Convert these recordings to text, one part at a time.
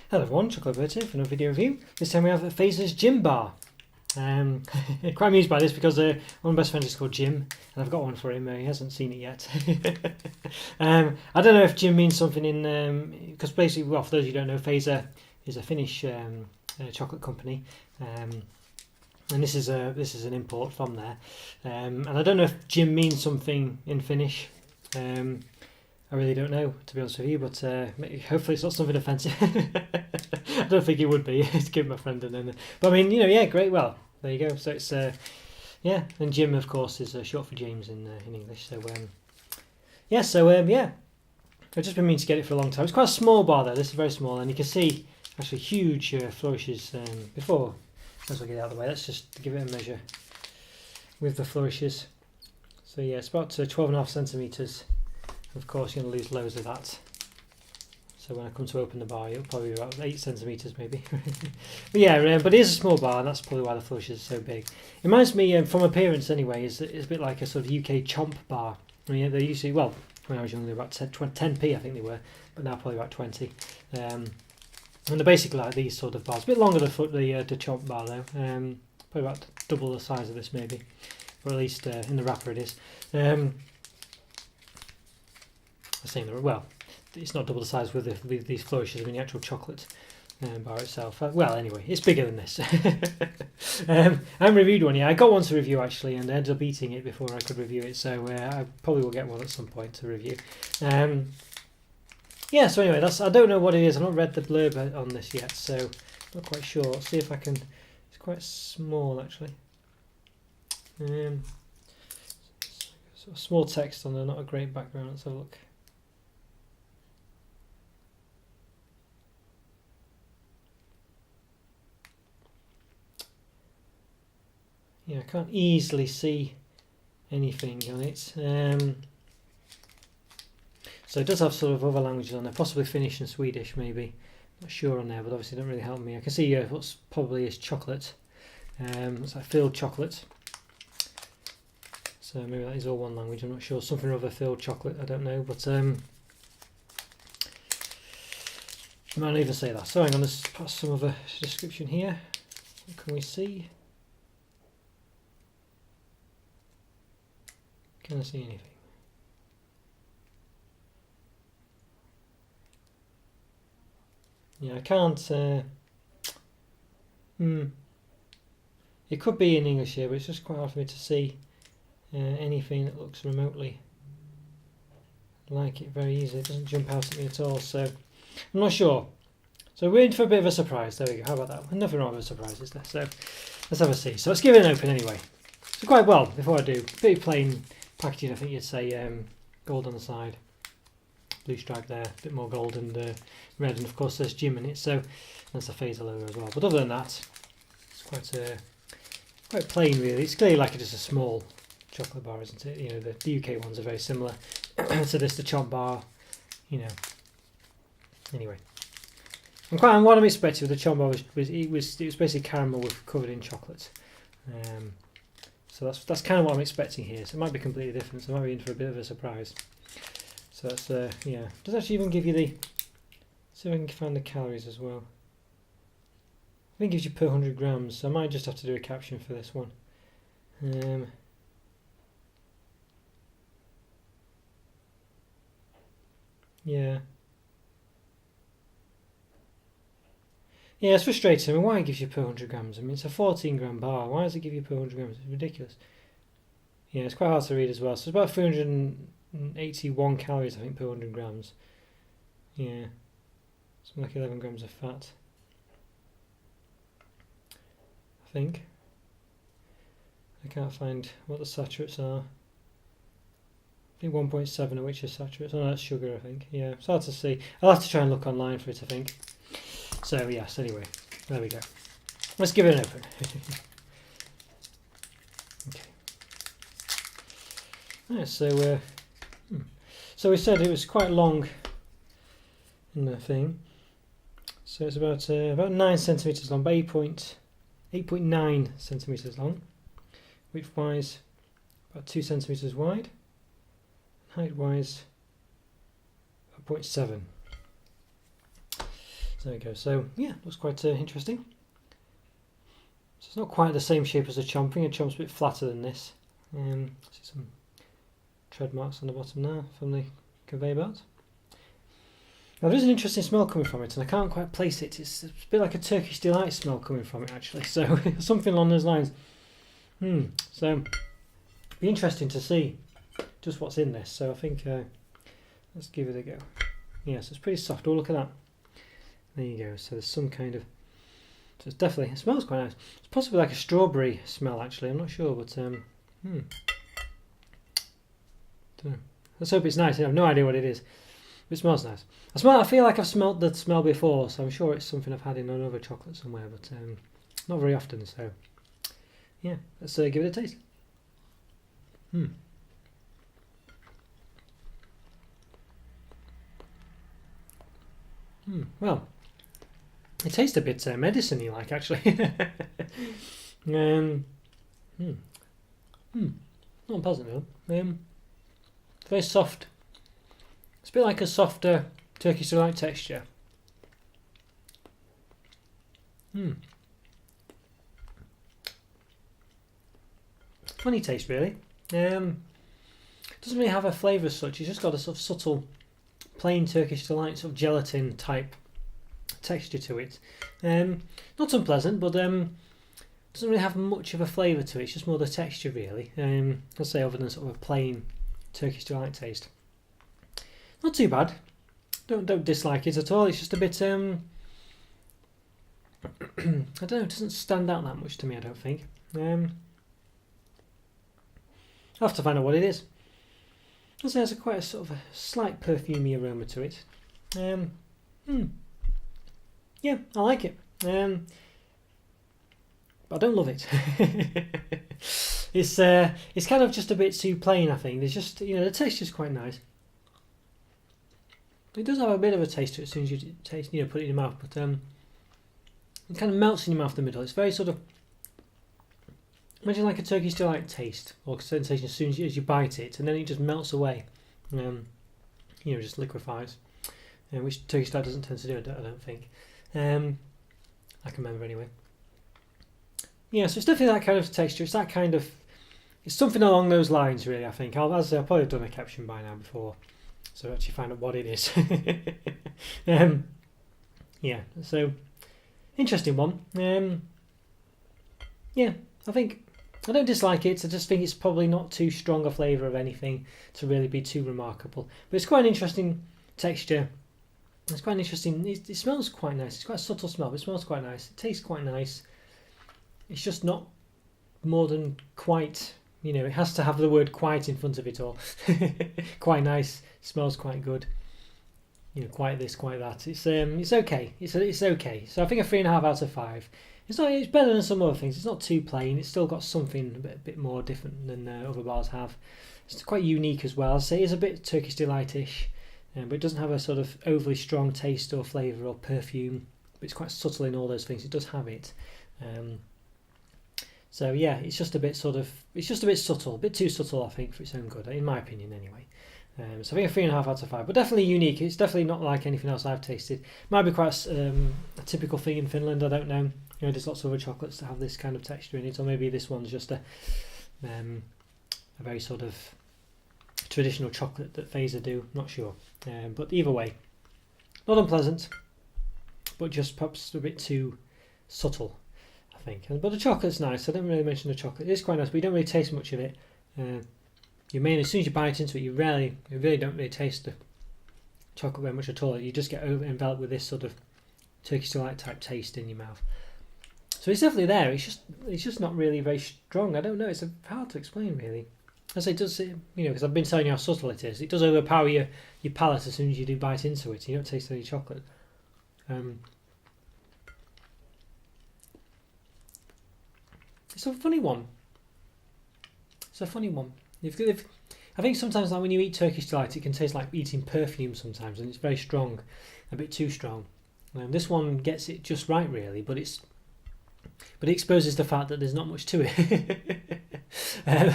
Hello everyone, Chocolo Roberto for another video review. This time we have Fazer's Jim bar. Quite amused by this because one of my best friends is called Jim, and I've got one for him. He hasn't seen it yet. I don't know if Jim means something in because basically, well, for those of you who don't know, Fazer is a Finnish chocolate company, and this is an import from there. And I don't know if Jim means something in Finnish. I really don't know, to be honest with you, but hopefully it's not something offensive. I don't think it would be. To give my friend a name. But I mean, yeah, great. Well, there you go. So it's yeah, and Jim, of course, is short for James in English. So yeah, I've just been meaning to get it for a long time. It's quite a small bar though. This is very small, and you can see actually huge flourishes before. As we get out of the way, let's just give it a measure with the flourishes. So yeah, it's about 12.5 centimeters. Of course, you're going to lose loads of that. So when I come to open the bar, it'll probably be about 8 centimeters maybe. But yeah, but it is a small bar, and that's probably why the flourishes are so big. It reminds me, from appearance anyway, it's a bit like a sort of UK chomp bar. I mean, they usually, well, when I was younger, they were about 10p, I think they were, but now probably about 20. And they're basically like these sort of bars. A bit longer the chomp bar though. Probably about double the size of this maybe, or at least in the wrapper it is. Saying that, well, it's not double the size with these flourishes. I mean, the actual chocolate bar itself. Well, anyway, it's bigger than this. I haven't reviewed one yet. I got one to review actually, and I ended up eating it before I could review it. So I probably will get one at some point to review. Yeah. So anyway, I don't know what it is. I've not read the blurb on this yet, so not quite sure. Let's see if I can. It's quite small actually. Sort of small text on there, not a great background. Let's have a look. Yeah, I can't easily see anything on it. So it does have sort of other languages on there, possibly Finnish and Swedish maybe. Not sure on there, but obviously it don't really help me. I can see what's probably is chocolate. It's like filled chocolate. So maybe that is all one language, I'm not sure. Something or other filled chocolate, I don't know. But I might even say that. So hang on, let's put some other description here. What can we see? Can I see anything? Yeah, I can't. It could be in English here, but it's just quite hard for me to see anything that looks remotely like it very easily. It doesn't jump out at me at all, so I'm not sure. So we're in for a bit of a surprise. There we go. How about that? Nothing wrong with a surprise, is there? So let's have a see. So let's give it an open anyway. So quite well. Before I do, pretty plain packaging. I think you'd say gold on the side, blue stripe there, a bit more gold and red, and of course there's Jim in it, so that's the Fazer logo as well. But other than that, it's quite plain really. It's clearly like just a small chocolate bar, isn't it? You know, the UK ones are very similar to this, the chomp bar. You know. Anyway, and what I'm expecting with the chomp bar was basically caramel covered in chocolate. So that's kind of what I'm expecting here. So it might be completely different. So I might be in for a bit of a surprise. So that's yeah. It does actually even give you the. See if I can find the calories as well. I think it gives you per 100 grams. So I might just have to do a caption for this one. Yeah. Yeah, it's frustrating. I mean, why it gives you per 100 grams? I mean, it's a 14 gram bar. Why does it give you per 100 grams? It's ridiculous. Yeah, it's quite hard to read as well. So it's about 381 calories, I think, per 100 grams. Yeah. Something like 11 grams of fat. I think. I can't find what the saturates are. I think 1.7 of which is saturates. Oh, no, that's sugar, I think. Yeah, it's hard to see. I'll have to try and look online for it, I think. So yes, anyway, there we go. Let's give it an open. Okay. Right, so we said it was quite long in the thing. So it's about 9 centimeters long, but 8.9 centimeters long. Width-wise, about 2 centimeters wide. Height-wise, about 0.7. there we go. So yeah, looks quite interesting. So it's not quite the same shape as a chomping. A chomp's a bit flatter than this. See some tread marks on the bottom there from the conveyor belt. Now there is an interesting smell coming from it, and I can't quite place it. It's a bit like a Turkish delight smell coming from it, actually. So something along those lines. So it'd be interesting to see just what's in this. So I think let's give it a go. Yes, it's pretty soft. Oh, look at that. There you go. So there's some kind of. So it's definitely. It smells quite nice. It's possibly like a strawberry smell, actually. I'm not sure, but Don't know. Let's hope it's nice. I have no idea what it is. It smells nice. I feel like I've smelled the smell before, so I'm sure it's something I've had in another chocolate somewhere, but not very often. So yeah, let's give it a taste. Well, it tastes a bit medicine-y like, actually. Not unpleasant though. Very soft. It's a bit like a softer Turkish delight texture. Funny taste, really. Doesn't really have a flavour as such. It's just got a sort of subtle, plain Turkish delight, sort of gelatin type texture to it. Not unpleasant, but doesn't really have much of a flavour to it. It's just more the texture, really. I'll say, other than sort of a plain Turkish delight taste. Not too bad. Don't dislike it at all. It's just a bit I don't know. It doesn't stand out that much to me, I don't think. I'll have to find out what it is. I'll say it has quite a sort of a slight perfumey aroma to it. Yeah, I like it. But I don't love it. It's kind of just a bit too plain, I think. There's just, the texture's quite nice. It does have a bit of a taste to it as soon as you taste, put it in your mouth, but it kind of melts in your mouth in the middle. It's very sort of, imagine like a Turkish delight taste or sensation as soon as you bite it, and then it just melts away. Just liquefies, which Turkish delight doesn't tend to do. I don't think. I can remember anyway. Yeah, so it's definitely that kind of texture. It's that kind of, it's something along those lines, really. I think. I've probably done a caption by now before. So actually find out what it is. Yeah, so interesting one. Yeah, I don't dislike it. I just think it's probably not too strong a flavour of anything to really be too remarkable. But it's quite an interesting texture. It's quite interesting. It smells quite nice. It's quite a subtle smell, but it smells quite nice. It tastes quite nice. It's just not more than quite. It has to have the word "quite" in front of it all. Quite nice. Smells quite good. Quite this, quite that. It's okay. It's okay. So I think a 3.5 out of 5. It's better than some other things. It's not too plain. It's still got something a bit more different than other bars have. It's quite unique as well. I'd say it's a bit Turkish delight-ish, but it doesn't have a sort of overly strong taste or flavour or perfume. But it's quite subtle in all those things. It does have it. So yeah, it's just a bit subtle, a bit too subtle, I think, for its own good, in my opinion, anyway. So I think a 3.5 out of 5, but definitely unique. It's definitely not like anything else I've tasted. Might be quite a typical thing in Finland. I don't know. There's lots of other chocolates that have this kind of texture in it, or maybe this one's just a very sort of traditional chocolate that Fazer do. Not sure. But either way, not unpleasant, but just perhaps a bit too subtle, I think. But the chocolate's nice. I didn't really mention the chocolate. It's quite nice, but you don't really taste much of it. As soon as you bite into it, you really don't really taste the chocolate very much at all. You just get enveloped with this sort of Turkish delight type taste in your mouth. So it's definitely there. It's just not really very strong. I don't know. It's hard to explain, really. As it does, because I've been telling you how subtle it is. It does overpower your palate as soon as you do bite into it. You don't taste any chocolate. It's a funny one. I think sometimes, like when you eat Turkish delight, it can taste like eating perfume sometimes, and it's very strong, a bit too strong. This one gets it just right, really, but it exposes the fact that there's not much to it.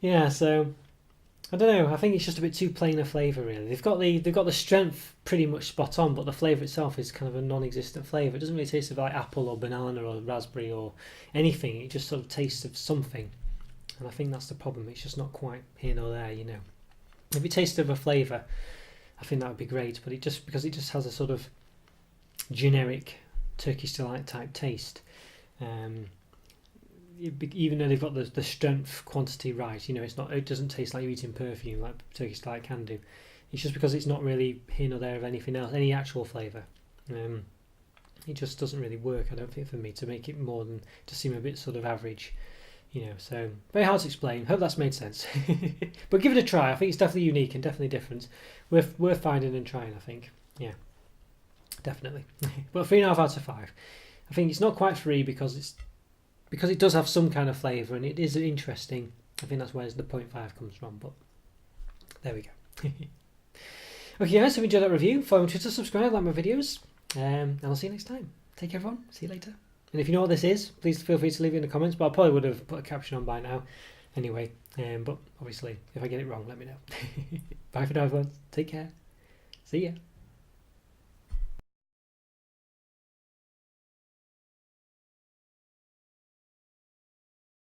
Yeah, so I don't know. I think it's just a bit too plain a flavour. Really, they've got the strength pretty much spot on, but the flavour itself is kind of a non-existent flavour. It doesn't really taste of like apple or banana or raspberry or anything. It just sort of tastes of something, and I think that's the problem. It's just not quite here nor there, you know. If it tasted of a flavour, I think that would be great. But because it just has a sort of generic Turkish delight type taste. Even though they've got the strength quantity right, you know, it doesn't taste like you're eating perfume like Turkish delight can do. It's just because it's not really here nor there of anything else, any actual flavour. It just doesn't really work, I don't think, for me to make it more than to seem a bit sort of average, you know. So very hard to explain. Hope that's made sense. But give it a try. I think it's definitely unique and definitely different. Worth finding and trying, I think. Yeah, definitely. But 3.5 out of 5. I think it's not quite 3 because it does have some kind of flavour and it is interesting. I think that's where the 0.5 comes from, but there we go. Okay guys, so if you enjoyed that review, follow me on Twitter, subscribe, like my videos, and I'll see you next time. Take care everyone, see you later. And if you know what this is, please feel free to leave it in the comments, but I probably would have put a caption on by now anyway, but obviously if I get it wrong, let me know. Bye for now everyone, take care, see ya.